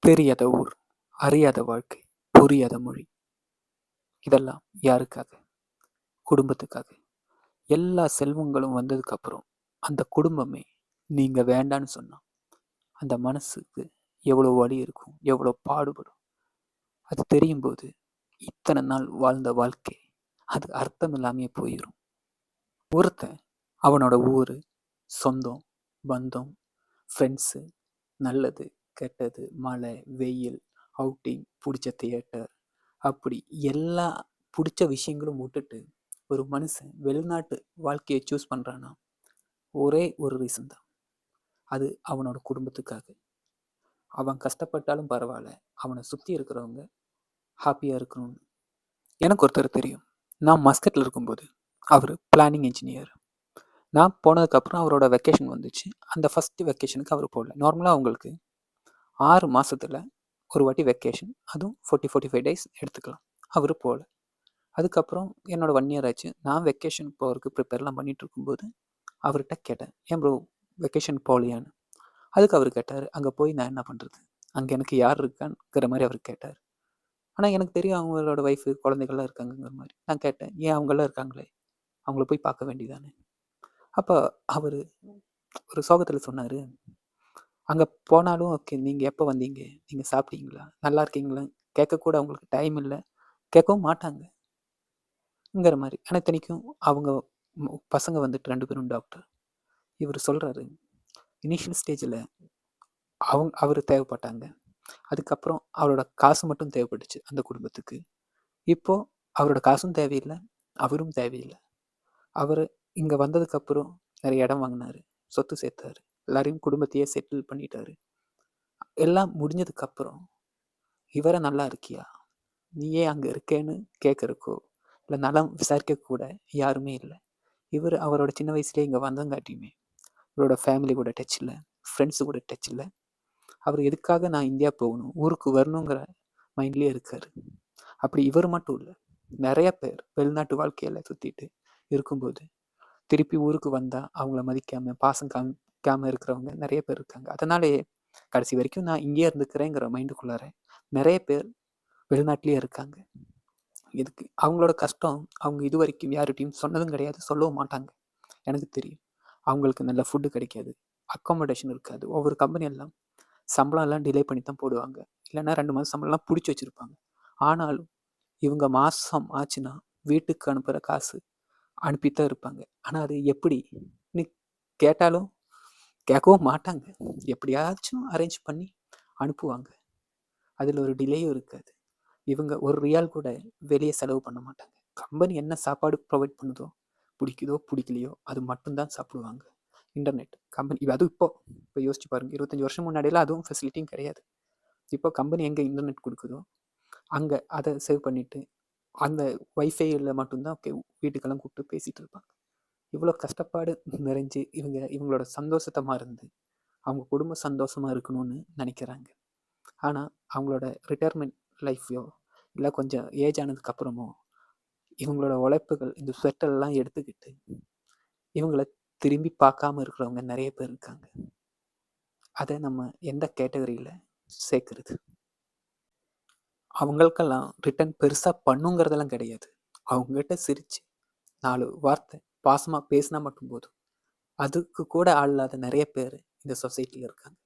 தெரியாத ஊர், அறியாத வாழ்க்கை, புரியாத மொழி. இதெல்லாம் யாருக்காக? குடும்பத்துக்காக. எல்லா செல்வங்களும் வந்ததுக்கப்புறம் அந்த குடும்பமே நீங்க வேண்டான்னு சொன்னா அந்த மனசுக்கு எவ்வளோ வலி இருக்கும், எவ்வளோ பாடுபடும். அது தெரியும்போது இத்தனை நாள் வாழ்ந்த வாழ்க்கை அது அர்த்தம் இல்லாமையே போயிடும். ஒருத்தன் அவனோட ஊர், சொந்தம், பந்தம், ஃப்ரெண்ட்ஸு, நல்லது, கெட்டது, மழை, வெயில், அவுட்டிங், பிடிச்ச தியேட்டர், அப்படி எல்லா பிடிச்ச விஷயங்களும் விட்டுட்டு ஒரு மனுஷன் வெளிநாட்டு வாழ்க்கையை சூஸ் பண்ணுறான்னா ஒரே ஒரு ரீசன் தான். அது அவனோட குடும்பத்துக்காக. அவன் கஷ்டப்பட்டாலும் பரவாயில்ல, அவனை சுற்றி இருக்கிறவங்க ஹாப்பியாக இருக்கணும்னு. எனக்கு ஒருத்தர் தெரியும். நான் மஸ்கட்டில் இருக்கும்போது அவர் பிளானிங் இன்ஜினியர். நான் போனதுக்கப்புறம் அவரோட வெக்கேஷன் வந்துச்சு. அந்த ஃபஸ்ட்டு வெக்கேஷனுக்கு அவர் போகல. நார்மலாக அவங்களுக்கு 6 மாதத்தில் ஒரு வாட்டி வெக்கேஷன், அதுவும் 45 டேஸ் எடுத்துக்கலாம். அவர் போகல. அதுக்கப்புறம் என்னோட 1 இயர் ஆச்சு. நான் வெக்கேஷன் போகிறதுக்கு ப்ரிப்பேர்லாம் பண்ணிகிட்டு இருக்கும்போது அவர்கிட்ட கேட்டேன், ஏன் ப்ரோ வெக்கேஷன் போகலையான்னு. அதுக்கு அவர் கேட்டார், அங்கே போய் நான் என்ன பண்ணுறது, அங்கே எனக்கு யார் இருக்கான்ங்கிற மாதிரி அவர் கேட்டார். ஆனால் எனக்கு தெரியும் அவங்களோட ஒய்ஃபு குழந்தைகள்லாம் இருக்காங்கங்கிற மாதிரி. நான் கேட்டேன், ஏன் அவங்களாம் இருக்காங்களே, அவங்கள போய் பார்க்க வேண்டியதானே. அப்போ அவர் ஒரு சோகத்தில் சொன்னார், அங்கே போனாலும் ஓகே, நீங்கள் எப்போ வந்தீங்க, நீங்கள் சாப்பிட்டீங்களா, நல்லா இருக்கீங்களா கேட்கக்கூட அவங்களுக்கு டைம் இல்லை, கேட்கவும் மாட்டாங்கங்கிற மாதிரி. ஆனால் இத்தனைக்கும் அவங்க பசங்க வந்துட்டு 2 பேரும் டாக்டர். இவர் சொல்கிறாரு, இனிஷியல் ஸ்டேஜில் அவர் தேவைப்பட்டாங்க. அதுக்கப்புறம் அவரோட காசு மட்டும் தேவைப்பட்டுச்சு அந்த குடும்பத்துக்கு. இப்போது அவரோட காசும் தேவையில்லை, அவரும் தேவையில்லை. அவர் இங்கே வந்ததுக்கப்புறம் நிறைய இடம் வாங்கினார், சொத்து சேர்த்தார், எல்லாரையும் குடும்பத்தையே செட்டில் பண்ணிட்டாரு. எல்லாம் முடிஞ்சதுக்கப்புறம் இவரை நல்லா இருக்கியா, நீயே அங்கே இருக்கேன்னு கேட்குறக்கோ இல்லை நலம் விசாரிக்க கூட யாருமே இல்லை. இவர் அவரோட சின்ன வயசுலேயே இங்கே வந்தங்காட்டியுமே இவரோட ஃபேமிலி கூட டச் இல்லை, ஃப்ரெண்ட்ஸு கூட டச் இல்லை. அவர் எதுக்காக நான் இந்தியா போகணும், ஊருக்கு வரணுங்கிற மைண்ட்லேயே இருக்கார். அப்படி இவர் மட்டும் இல்லை, நிறைய பேர் வெளிநாட்டு வாழ்க்கையில் சுற்றிட்டு இருக்கும்போது திருப்பி ஊருக்கு வந்தால் அவங்கள மதிக்காமல் பாசம் காமிக்காமல் இருக்கிறவங்க நிறைய பேர் இருக்காங்க. அதனாலே கடைசி வரைக்கும் நான் இங்கேயே இருந்துக்கிறேங்கிற மைண்டுக்குள்ளார நிறைய பேர் வெளிநாட்டிலே இருக்காங்க. இதுக்கு அவங்களோட கஷ்டம் அவங்க இது வரைக்கும் யார்கிட்டையும் சொன்னதும் கிடையாது, சொல்லவும் மாட்டாங்க. எனக்கு தெரியும். அவங்களுக்கு நல்ல ஃபுட்டு கிடைக்காது, அக்காமடேஷன் இருக்காது. ஒவ்வொரு கம்பெனி எல்லாம் சம்பளம் எல்லாம் டிலே பண்ணி தான் போடுவாங்க, இல்லைன்னா 2 மாதம் சம்பளம்லாம் பிடிச்சி வச்சுருப்பாங்க. ஆனாலும் இவங்க மாதம் ஆச்சுன்னா வீட்டுக்கு அனுப்புகிற காசு அனுப்பித்தான் இருப்பாங்க. ஆனால் அது எப்படின்னு கேட்டாலும் கேட்கவும் மாட்டாங்க. எப்படியாச்சும் அரேஞ்ச் பண்ணி அனுப்புவாங்க. அதில் ஒரு டிலேயும் இருக்காது. இவங்க ஒரு ரியால் கூட வெளியே செலவு பண்ண மாட்டாங்க. கம்பெனி என்ன சாப்பாடு ப்ரொவைட் பண்ணுதோ, பிடிக்குதோ பிடிக்கலையோ அது மட்டும்தான் சாப்பிடுவாங்க. இன்டர்நெட் கம்பெனி அதுவும் இப்போ யோசிச்சு பாருங்கள், 25 வருஷம் முன்னாடியெல்லாம் அதுவும் ஃபெசிலிட்டியும் கிடையாது. இப்போ கம்பெனி எங்கே இன்டர்நெட் கொடுக்குதோ அங்கே அதை சேவ் பண்ணிவிட்டு அந்த வைஃபையில் மட்டும்தான் வீட்டுக்கெல்லாம் கூப்பிட்டு பேசிகிட்டு இருப்பாங்க. இவ்வளோ கஷ்டப்பாடு நிறைஞ்சு இவங்களோட சந்தோஷத்தை மறந்து அவங்க குடும்பம் சந்தோஷமாக இருக்கணும்னு நினைக்கிறாங்க. ஆனால் அவங்களோட ரிட்டையர்மெண்ட் லைஃப்பையோ இல்லை கொஞ்சம் ஏஜ் ஆனதுக்கப்புறமோ இவங்களோட உழைப்புகள் இந்த ஸ்வெட்டர்லாம் எடுத்துக்கிட்டு இவங்கள திரும்பி பார்க்காம இருக்கிறவங்க நிறைய பேர் இருக்காங்க. அதை நம்ம எந்த கேட்டகரியில் சேர்க்குறது? அவங்களுக்கெல்லாம் ரிட்டர்ன் பெருசாக பண்ணுங்கிறதெல்லாம் கிடையாது. அவங்ககிட்ட சிரித்து 4 வார்த்தை பாசமாக பேசினா மட்டும் போதும். அதுக்கு கூட ஆள் இல்லாத நிறைய பேர் இந்த சொசைட்டியில் இருக்காங்க.